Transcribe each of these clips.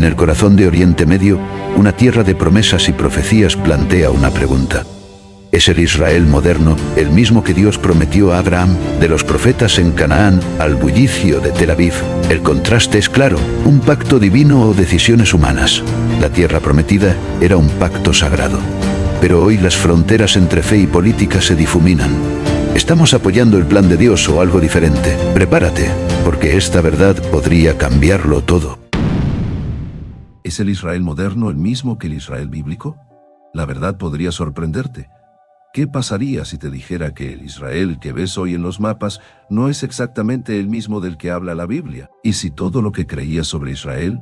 En el corazón de Oriente Medio, una tierra de promesas y profecías plantea una pregunta. ¿Es el Israel moderno el mismo que Dios prometió a Abraham, de los profetas en Canaán al bullicio de Tel Aviv? El contraste es claro, un pacto divino o decisiones humanas. La tierra prometida era un pacto sagrado. Pero hoy las fronteras entre fe y política se difuminan. ¿Estamos apoyando el plan de Dios o algo diferente? Prepárate, porque esta verdad podría cambiarlo todo. ¿Es el Israel moderno el mismo que el Israel bíblico? La verdad podría sorprenderte. ¿Qué pasaría si te dijera que el Israel que ves hoy en los mapas no es exactamente el mismo del que habla la Biblia? ¿Y si todo lo que creías sobre Israel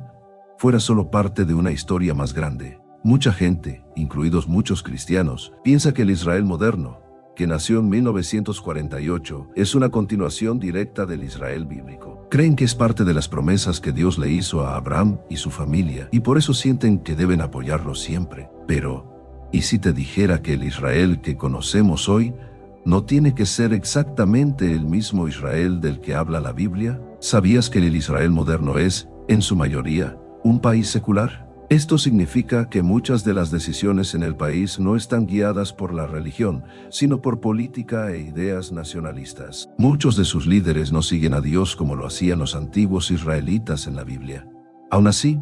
fuera solo parte de una historia más grande? Mucha gente, incluidos muchos cristianos, piensa que el Israel moderno, que nació en 1948, es una continuación directa del Israel bíblico. Creen que es parte de las promesas que Dios le hizo a Abraham y su familia, y por eso sienten que deben apoyarlo siempre. Pero, ¿y si te dijera que el Israel que conocemos hoy no tiene que ser exactamente el mismo Israel del que habla la Biblia? ¿Sabías que el Israel moderno es, en su mayoría, un país secular? Esto significa que muchas de las decisiones en el país no están guiadas por la religión, sino por política e ideas nacionalistas. Muchos de sus líderes no siguen a Dios como lo hacían los antiguos israelitas en la Biblia. Aún así,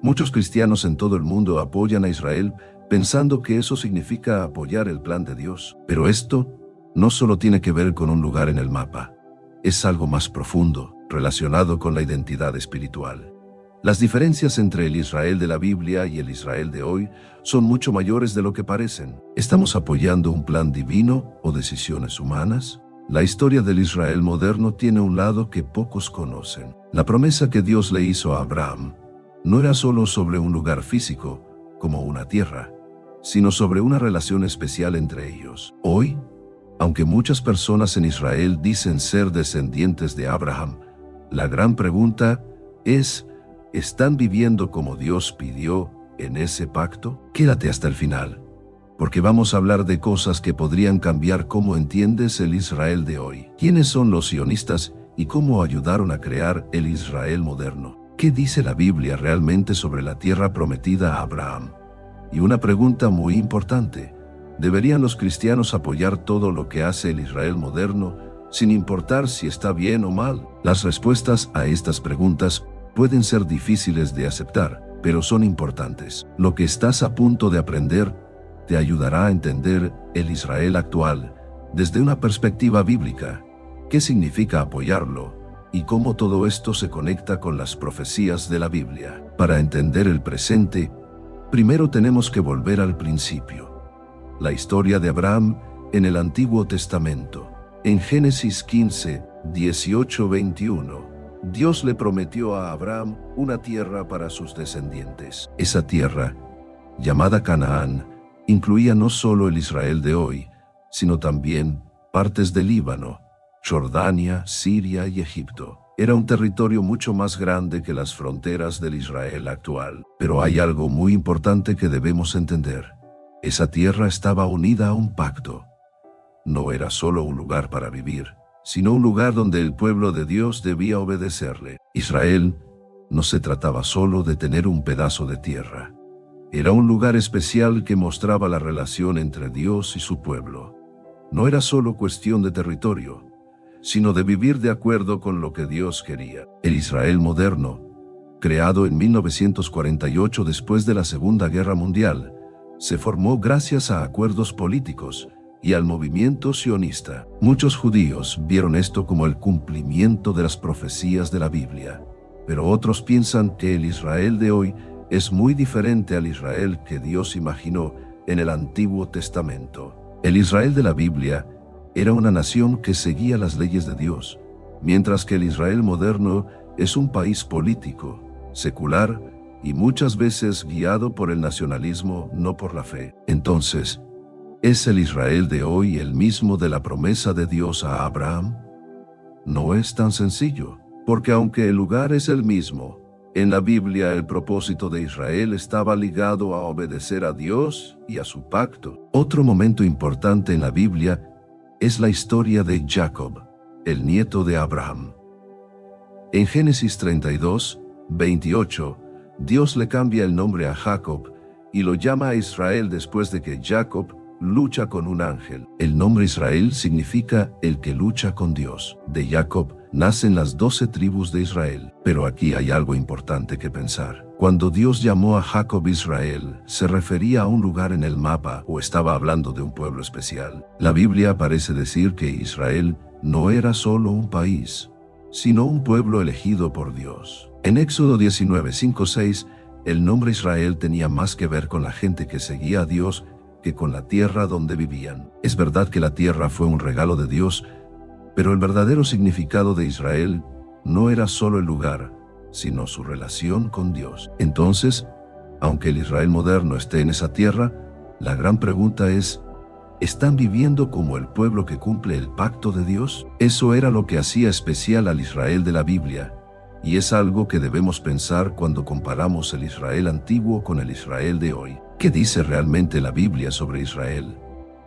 muchos cristianos en todo el mundo apoyan a Israel pensando que eso significa apoyar el plan de Dios. Pero esto no solo tiene que ver con un lugar en el mapa. Es algo más profundo, relacionado con la identidad espiritual. Las diferencias entre el Israel de la Biblia y el Israel de hoy son mucho mayores de lo que parecen. ¿Estamos apoyando un plan divino o decisiones humanas? La historia del Israel moderno tiene un lado que pocos conocen. La promesa que Dios le hizo a Abraham no era solo sobre un lugar físico, como una tierra, sino sobre una relación especial entre ellos. Hoy, aunque muchas personas en Israel dicen ser descendientes de Abraham, la gran pregunta es, ¿están viviendo como Dios pidió en ese pacto? Quédate hasta el final, porque vamos a hablar de cosas que podrían cambiar cómo entiendes el Israel de hoy. ¿Quiénes son los sionistas y cómo ayudaron a crear el Israel moderno? ¿Qué dice la Biblia realmente sobre la tierra prometida a Abraham? Y una pregunta muy importante, ¿deberían los cristianos apoyar todo lo que hace el Israel moderno, sin importar si está bien o mal? Las respuestas a estas preguntas pueden ser difíciles de aceptar, pero son importantes. Lo que estás a punto de aprender te ayudará a entender el Israel actual desde una perspectiva bíblica, qué significa apoyarlo y cómo todo esto se conecta con las profecías de la Biblia. Para entender el presente, primero tenemos que volver al principio. La historia de Abraham en el Antiguo Testamento. En Génesis 15, 18-21, Dios le prometió a Abraham una tierra para sus descendientes. Esa tierra, llamada Canaán, incluía no solo el Israel de hoy, sino también partes del Líbano, Jordania, Siria y Egipto. Era un territorio mucho más grande que las fronteras del Israel actual. Pero hay algo muy importante que debemos entender. Esa tierra estaba unida a un pacto. No era solo un lugar para vivir, sino un lugar donde el pueblo de Dios debía obedecerle. Israel no se trataba solo de tener un pedazo de tierra. Era un lugar especial que mostraba la relación entre Dios y su pueblo. No era solo cuestión de territorio, sino de vivir de acuerdo con lo que Dios quería. El Israel moderno, creado en 1948 después de la Segunda Guerra Mundial, se formó gracias a acuerdos políticos y al movimiento sionista. Muchos judíos vieron esto como el cumplimiento de las profecías de la Biblia, pero otros piensan que el Israel de hoy es muy diferente al Israel que Dios imaginó en el Antiguo Testamento. El Israel de la Biblia era una nación que seguía las leyes de Dios, mientras que el Israel moderno es un país político, secular y muchas veces guiado por el nacionalismo, no por la fe. Entonces, ¿es el Israel de hoy el mismo de la promesa de Dios a Abraham? No es tan sencillo, porque aunque el lugar es el mismo, en la Biblia el propósito de Israel estaba ligado a obedecer a Dios y a su pacto. Otro momento importante en la Biblia es la historia de Jacob, el nieto de Abraham. En Génesis 32, 28, Dios le cambia el nombre a Jacob y lo llama a Israel después de que Jacob lucha con un ángel. El nombre Israel significa el que lucha con Dios. De Jacob nacen las 12 tribus de Israel. Pero aquí hay algo importante que pensar. Cuando Dios llamó a Jacob Israel, ¿se refería a un lugar en el mapa o estaba hablando de un pueblo especial? La Biblia parece decir que Israel no era solo un país, sino un pueblo elegido por Dios. En Éxodo 19:5-6, el nombre Israel tenía más que ver con la gente que seguía a Dios que con la tierra donde vivían. Es verdad que la tierra fue un regalo de Dios, pero el verdadero significado de Israel no era solo el lugar, sino su relación con Dios. Entonces, aunque el Israel moderno esté en esa tierra, la gran pregunta es, ¿están viviendo como el pueblo que cumple el pacto de Dios? Eso era lo que hacía especial al Israel de la Biblia, y es algo que debemos pensar cuando comparamos el Israel antiguo con el Israel de hoy. ¿Qué dice realmente la Biblia sobre Israel?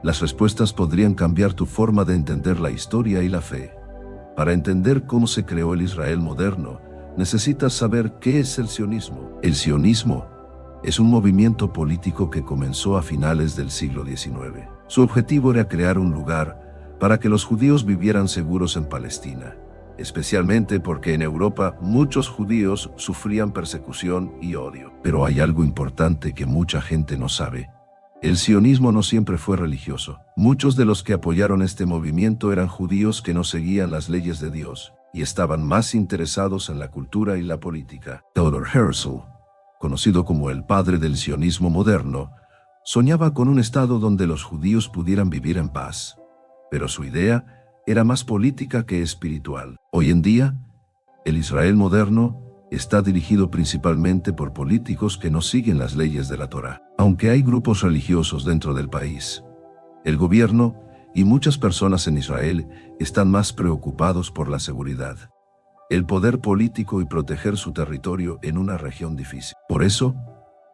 Las respuestas podrían cambiar tu forma de entender la historia y la fe. Para entender cómo se creó el Israel moderno, necesitas saber qué es el sionismo. El sionismo es un movimiento político que comenzó a finales del siglo XIX. Su objetivo era crear un lugar para que los judíos vivieran seguros en Palestina, especialmente porque en Europa muchos judíos sufrían persecución y odio. Pero hay algo importante que mucha gente no sabe. El sionismo no siempre fue religioso. Muchos de los que apoyaron este movimiento eran judíos que no seguían las leyes de Dios y estaban más interesados en la cultura y la política. Theodor Herzl, conocido como el padre del sionismo moderno, soñaba con un estado donde los judíos pudieran vivir en paz, pero su idea era más política que espiritual. Hoy en día, el Israel moderno está dirigido principalmente por políticos que no siguen las leyes de la Torá. Aunque hay grupos religiosos dentro del país, el gobierno y muchas personas en Israel están más preocupados por la seguridad, el poder político y proteger su territorio en una región difícil. Por eso,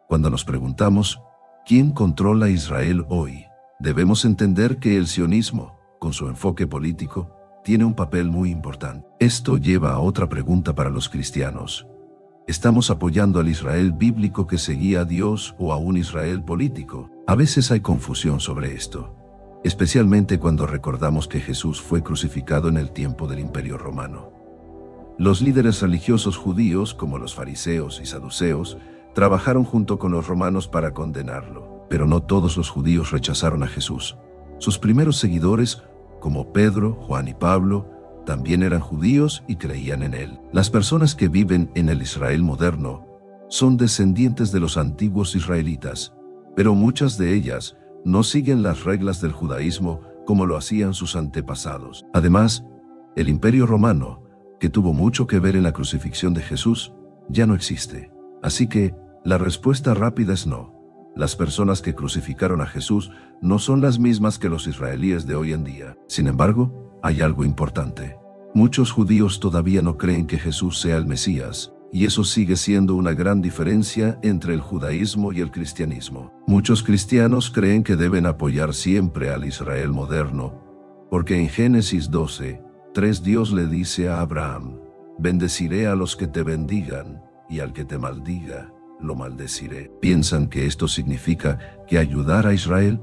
cuando nos preguntamos, ¿quién controla Israel hoy? Debemos entender que el sionismo, con su enfoque político, tiene un papel muy importante. Esto lleva a otra pregunta para los cristianos. ¿Estamos apoyando al Israel bíblico que seguía a Dios o a un Israel político? A veces hay confusión sobre esto, especialmente cuando recordamos que Jesús fue crucificado en el tiempo del Imperio Romano. Los líderes religiosos judíos, como los fariseos y saduceos, trabajaron junto con los romanos para condenarlo. Pero no todos los judíos rechazaron a Jesús. Sus primeros seguidores, como Pedro, Juan y Pablo, también eran judíos y creían en él. Las personas que viven en el Israel moderno son descendientes de los antiguos israelitas, pero muchas de ellas no siguen las reglas del judaísmo como lo hacían sus antepasados. Además, el Imperio Romano, que tuvo mucho que ver en la crucifixión de Jesús, ya no existe. Así que, la respuesta rápida es no. Las personas que crucificaron a Jesús no son las mismas que los israelíes de hoy en día. Sin embargo, hay algo importante. Muchos judíos todavía no creen que Jesús sea el Mesías, y eso sigue siendo una gran diferencia entre el judaísmo y el cristianismo. Muchos cristianos creen que deben apoyar siempre al Israel moderno, porque en Génesis 12:3 Dios le dice a Abraham: «Bendeciré a los que te bendigan, y al que te maldiga, lo maldeciré». ¿Piensan que esto significa que ayudar a Israel,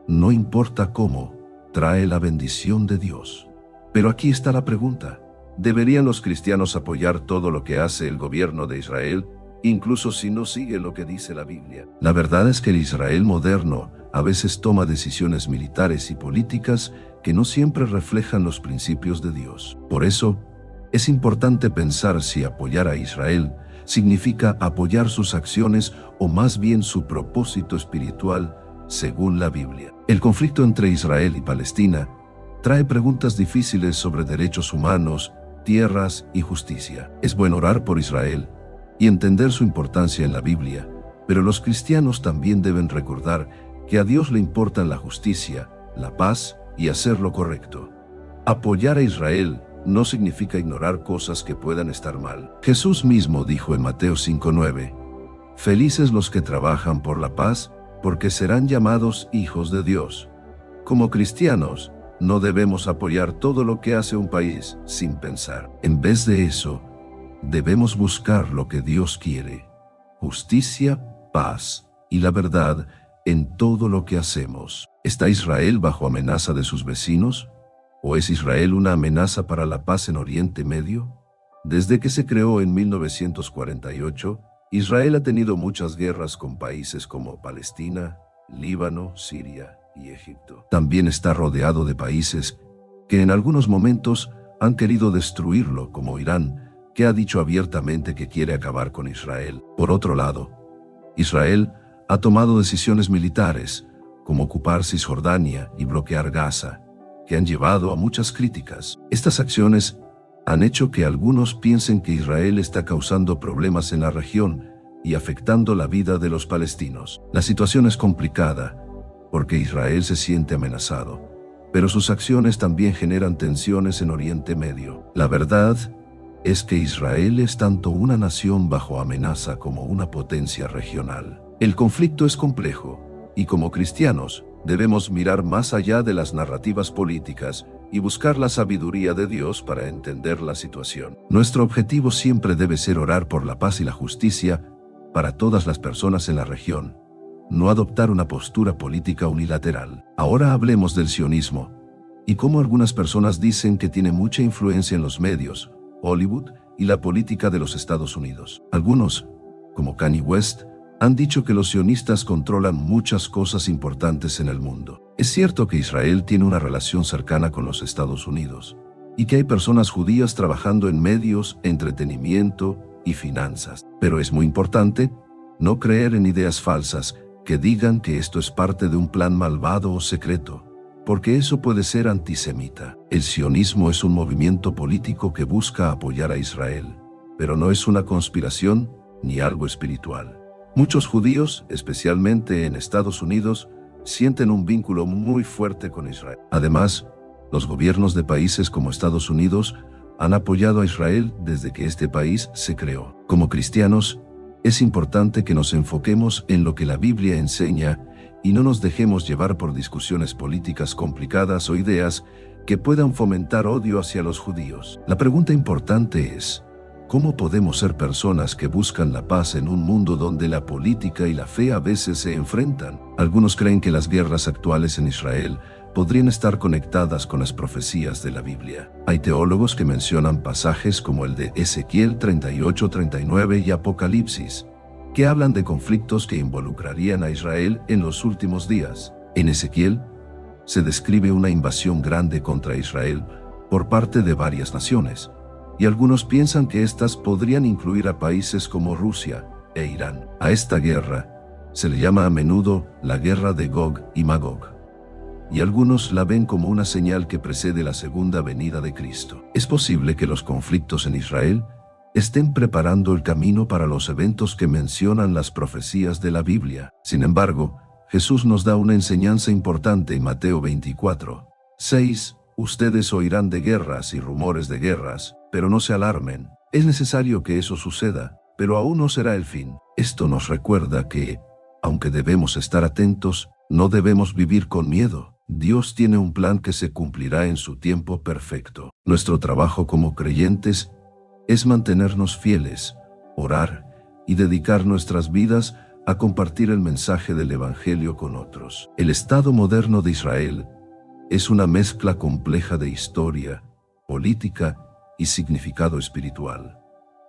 no importa cómo, trae la bendición de Dios? Pero aquí está la pregunta: ¿deberían los cristianos apoyar todo lo que hace el gobierno de Israel, incluso si no sigue lo que dice la Biblia? La verdad es que el Israel moderno a veces toma decisiones militares y políticas que no siempre reflejan los principios de Dios. Por eso, es importante pensar si apoyar a Israel significa apoyar sus acciones o más bien su propósito espiritual, según la Biblia. El conflicto entre Israel y Palestina trae preguntas difíciles sobre derechos humanos, tierras y justicia. Es bueno orar por Israel y entender su importancia en la Biblia, pero los cristianos también deben recordar que a Dios le importan la justicia, la paz y hacer lo correcto. Apoyar a Israel no significa ignorar cosas que puedan estar mal. Jesús mismo dijo en Mateo 5:9, «Felices los que trabajan por la paz, porque serán llamados hijos de Dios». Como cristianos, no debemos apoyar todo lo que hace un país sin pensar. En vez de eso, debemos buscar lo que Dios quiere: justicia, paz y la verdad en todo lo que hacemos. ¿Está Israel bajo amenaza de sus vecinos? ¿O es Israel una amenaza para la paz en Oriente Medio? Desde que se creó en 1948, Israel ha tenido muchas guerras con países como Palestina, Líbano, Siria y Egipto. También está rodeado de países que en algunos momentos han querido destruirlo, como Irán, que ha dicho abiertamente que quiere acabar con Israel. Por otro lado, Israel ha tomado decisiones militares, como ocupar Cisjordania y bloquear Gaza, que han llevado a muchas críticas. Estas acciones han hecho que algunos piensen que Israel está causando problemas en la región y afectando la vida de los palestinos. La situación es complicada, porque Israel se siente amenazado, pero sus acciones también generan tensiones en Oriente Medio. La verdad es que Israel es tanto una nación bajo amenaza como una potencia regional. El conflicto es complejo, y como cristianos, debemos mirar más allá de las narrativas políticas y buscar la sabiduría de Dios para entender la situación. Nuestro objetivo siempre debe ser orar por la paz y la justicia para todas las personas en la región, no adoptar una postura política unilateral. Ahora hablemos del sionismo, y cómo algunas personas dicen que tiene mucha influencia en los medios, Hollywood y la política de los Estados Unidos. Algunos, como Kanye West, han dicho que los sionistas controlan muchas cosas importantes en el mundo. Es cierto que Israel tiene una relación cercana con los Estados Unidos, y que hay personas judías trabajando en medios, entretenimiento y finanzas. Pero es muy importante no creer en ideas falsas que digan que esto es parte de un plan malvado o secreto, porque eso puede ser antisemita. El sionismo es un movimiento político que busca apoyar a Israel, pero no es una conspiración ni algo espiritual. Muchos judíos, especialmente en Estados Unidos, sienten un vínculo muy fuerte con Israel. Además, los gobiernos de países como Estados Unidos han apoyado a Israel desde que este país se creó. Como cristianos, es importante que nos enfoquemos en lo que la Biblia enseña y no nos dejemos llevar por discusiones políticas complicadas o ideas que puedan fomentar odio hacia los judíos. La pregunta importante es, ¿cómo podemos ser personas que buscan la paz en un mundo donde la política y la fe a veces se enfrentan? Algunos creen que las guerras actuales en Israel podrían estar conectadas con las profecías de la Biblia. Hay teólogos que mencionan pasajes como el de Ezequiel 38-39 y Apocalipsis, que hablan de conflictos que involucrarían a Israel en los últimos días. En Ezequiel se describe una invasión grande contra Israel por parte de varias naciones, y algunos piensan que estas podrían incluir a países como Rusia e Irán. A esta guerra se le llama a menudo la guerra de Gog y Magog, y algunos la ven como una señal que precede la segunda venida de Cristo. Es posible que los conflictos en Israel estén preparando el camino para los eventos que mencionan las profecías de la Biblia. Sin embargo, Jesús nos da una enseñanza importante en Mateo 24:6. Ustedes oirán de guerras y rumores de guerras, pero no se alarmen. Es necesario que eso suceda, pero aún no será el fin. Esto nos recuerda que, aunque debemos estar atentos, no debemos vivir con miedo. Dios tiene un plan que se cumplirá en su tiempo perfecto. Nuestro trabajo como creyentes es mantenernos fieles, orar y dedicar nuestras vidas a compartir el mensaje del Evangelio con otros. El Estado moderno de Israel es una mezcla compleja de historia, política y significado espiritual.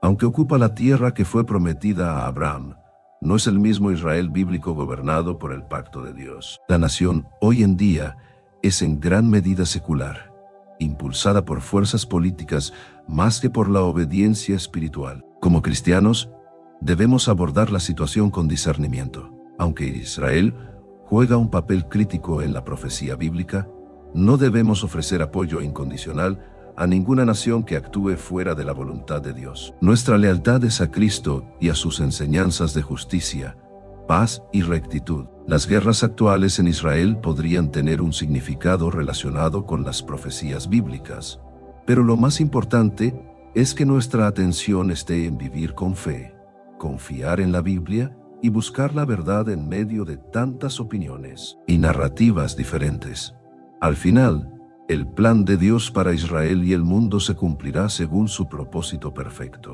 Aunque ocupa la tierra que fue prometida a Abraham, no es el mismo Israel bíblico gobernado por el pacto de Dios. La nación hoy en día es en gran medida secular, impulsada por fuerzas políticas más que por la obediencia espiritual. Como cristianos, debemos abordar la situación con discernimiento. Aunque Israel juega un papel crítico en la profecía bíblica, no debemos ofrecer apoyo incondicional a ninguna nación que actúe fuera de la voluntad de Dios. Nuestra lealtad es a Cristo y a sus enseñanzas de justicia, paz y rectitud. Las guerras actuales en Israel podrían tener un significado relacionado con las profecías bíblicas, pero lo más importante es que nuestra atención esté en vivir con fe, confiar en la Biblia y buscar la verdad en medio de tantas opiniones y narrativas diferentes. Al final, el plan de Dios para Israel y el mundo se cumplirá según su propósito perfecto.